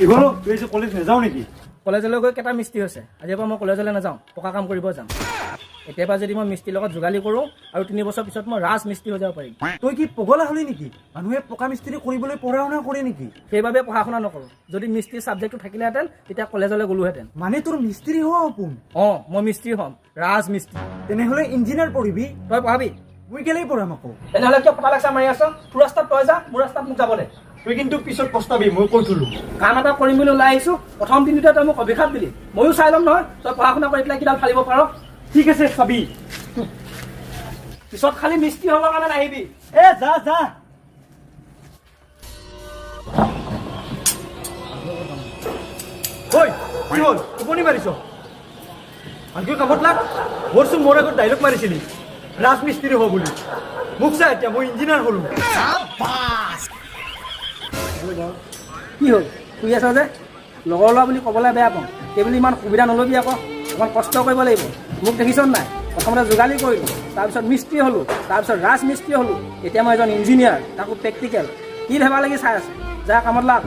Igloo তুই যে college নাযাও নেকি? কলেজলৈ গৈ কেইটা মিস্ত্ৰী হৈছে, আজিৰ পৰা মই কলেজলৈ নাযাওঁ, পকা কাম কৰিব যাম। এতিয়াৰ পৰা যদি মই মিস্ত্ৰীৰ লগত যোগালি কৰোঁ আৰু 3 বছৰ পিছত মই ৰাজ মিস্ত্ৰী হৈ যাব পাৰিম। তই কি পগলা হলি নেকি? মানুহে পকা মিস্ত্ৰী কৰিবলৈ পঢ়া শুনা কৰে নেকি? সেইবাবে পঢ়া শুনা নকৰোঁ। যদি মিস্ত্ৰীৰ ছাবজেক্টটো থাকিলেহেঁতেন তেতিয়া কলেজলৈ গ'লোহেঁতেন। মানে তোৰ মিস্ত্ৰী হোৱা সপোন? অঁ, মই মিস্ত্ৰী হ'ম, ৰাজ মিস্ত্ৰী। তেনেহ'লে ইঞ্জিনিয়াৰ পঢ়িবি? তই পঢ়াবি? মই কেলেই পঢ়াম আকৌ? তেনেহ'লে কিয় ফটা লাগছা মাৰি আছ? তোৰ ৰাস্তাত তই যা, মোৰ ৰাস্তাত মোক যাব দে। তই কিন্তু পিছত পস্তাবি, মই কৈ থলো। কাম এটা কৰিম বুলি ওলাই আহিছোঁ, প্ৰথম দিনটোতে তই মোক অভিশাপ দিলি। ময়ো চাই ল'ম নহয় তই পঢ়া শুনা কৰি পেলাই কিডাল ফালিব পাৰ। ঠিক আছে চাবি। পিছত খালি মিস্ত্ৰী হ'বৰ কাৰণে নাহিবি। এ যা যা। ঐ কি হ'ল? টোপনি মাৰিছ? ভালকৈ কামত লাগ। মোৰচোন মোৰ আগত ডাইলগ মাৰিছিলি ৰাজমিস্ত্ৰী হ'ব বুলি। মোক চা এতিয়া, মই ইঞ্জিনিয়াৰ হ'লো। কি হ'ল শুই আছ যে? লগৰ ল'ৰা বুলি ক'বলৈ বেয়া পাওঁ, সেইবুলি ইমান সুবিধা নল'বি আকৌ। অকণ কষ্ট কৰিব লাগিব। মোক দেখিছ নাই? প্ৰথমতে যোগালী কৰিলোঁ, তাৰপিছত মিস্ত্ৰী হ'লোঁ, তাৰপিছত ৰাজ মিস্ত্ৰী হ'লোঁ, এতিয়া মই এজন ইঞ্জিনিয়াৰ, তাকো প্ৰেক্টিকেল। কি ধেমালি লাগি চাই আছে? যা কামত লাগ।